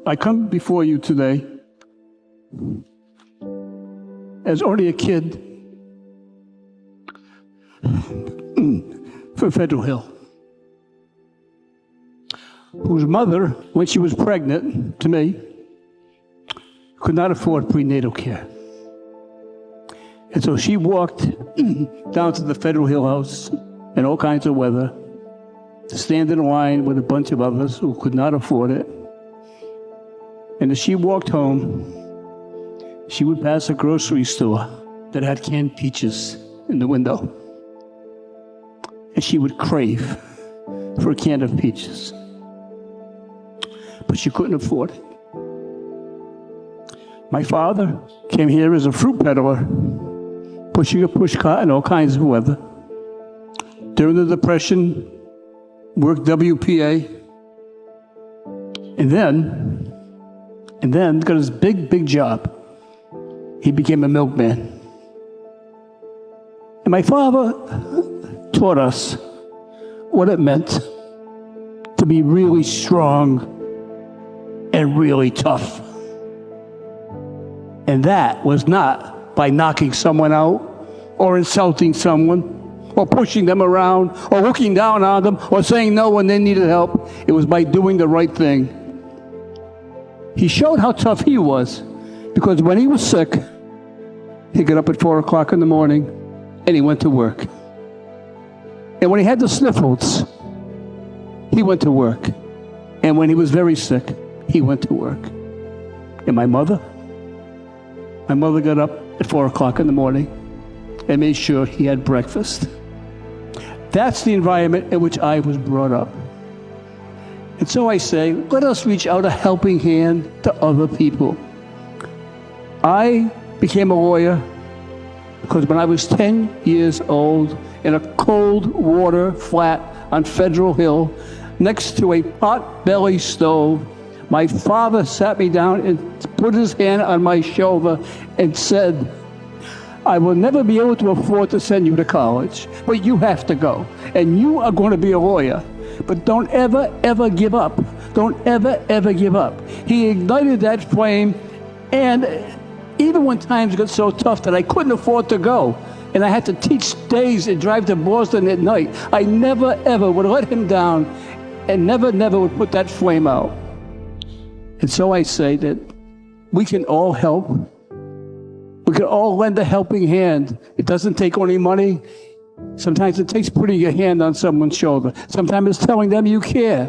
I come before you today as only a kid from Federal Hill, whose mother, when she was pregnant to me, could not afford prenatal care. And so she walked down to the Federal Hill House in all kinds of weather to stand in line with a bunch of others who could not afford it. And as she walked home, she would pass a grocery store that had canned peaches in the window. And she would crave for a can of peaches. But she couldn't afford it. My father came here as a fruit peddler, pushing a pushcart in all kinds of weather. During the Depression, worked WPA, and then got his big job. He became a milkman. And my father taught us what it meant to be really strong and really tough. And that was not by knocking someone out or insulting someone or pushing them around or looking down on them or saying no when they needed help. It was by doing the right thing. He showed how tough he was, because when he was sick, he'd get up at 4 o'clock in the morning and he went to work. And when he had the sniffles, he went to work. And when he was very sick, he went to work. And my mother got up at 4 o'clock in the morning and made sure he had breakfast. That's the environment in which I was brought up. And so I say, let us reach out a helping hand to other people. I became a lawyer because when I was 10 years old, in a cold water flat on Federal Hill, next to a pot-belly stove, my father sat me down and put his hand on my shoulder and said, I will never be able to afford to send you to college, but you have to go, and you are going to be a lawyer. But don't ever give up. Don't ever give up. He ignited that flame, and even when times got so tough that I couldn't afford to go, and I had to teach days and drive to Boston at night, I never ever would let him down, and never would put that flame out. And so I say that we can all help. We can all lend a helping hand. It doesn't take only money. Sometimes it takes putting your hand on someone's shoulder. Sometimes it's telling them you care.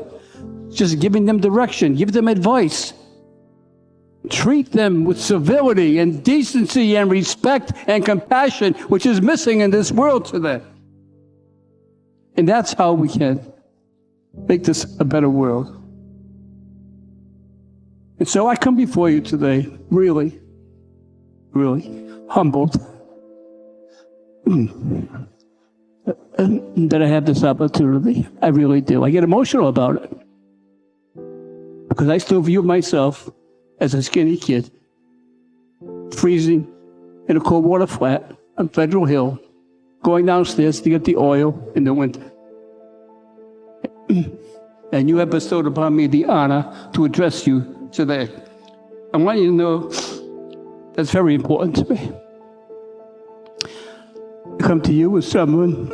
Just giving them direction. Give them advice. Treat them with civility and decency and respect and compassion, which is missing in this world today. And that's how we can make this a better world. And so I come before you today really humbled that I have this opportunity. I really do. I get emotional about it because I still view myself as a skinny kid, freezing in a cold water flat on Federal Hill, going downstairs to get the oil in the winter. And you have bestowed upon me the honor to address you today. I want you to know that's very important to me. I come to you as someone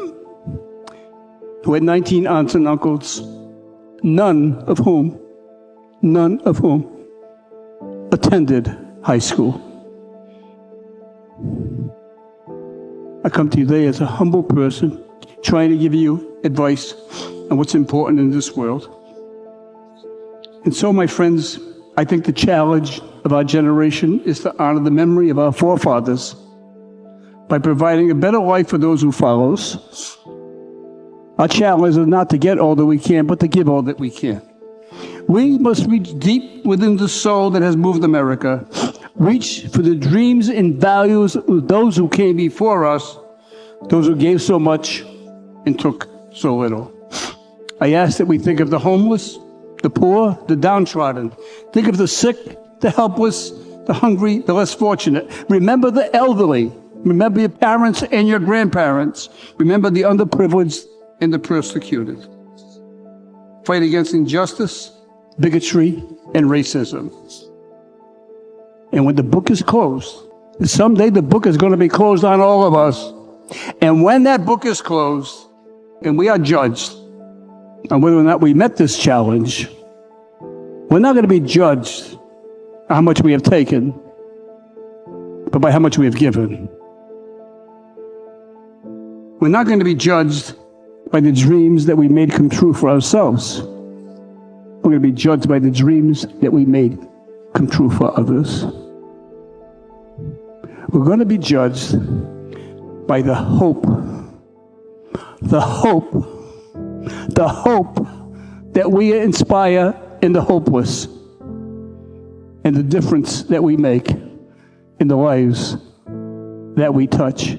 who had 19 aunts and uncles, none of whom attended high school. I come to you today as a humble person, trying to give you advice on what's important in this world. And so, my friends, I think the challenge of our generation is to honor the memory of our forefathers by providing a better life for those who follow us. Our challenge is not to get all that we can, but to give all that we can. We must reach deep within the soul that has moved America. Reach for the dreams and values of those who came before us, those who gave so much and took so little. I ask that we think of the homeless, the poor, the downtrodden. Think of the sick, the helpless, the hungry, the less fortunate. Remember the elderly. Remember your parents and your grandparents. Remember the underprivileged and the persecuted. Fight against injustice bigotry, and racism. And when the book is closed, someday the book is going to be closed on all of us. And when that book is closed and we are judged on whether or not we met this challenge, we're not going to be judged on how much we have taken, but by how much we have given. We're not going to be judged by the dreams that we made come true for ourselves. We're going to be judged by the dreams that we made come true for others. We're going to be judged by the hope that we inspire in the hopeless, and the difference that we make in the lives that we touch.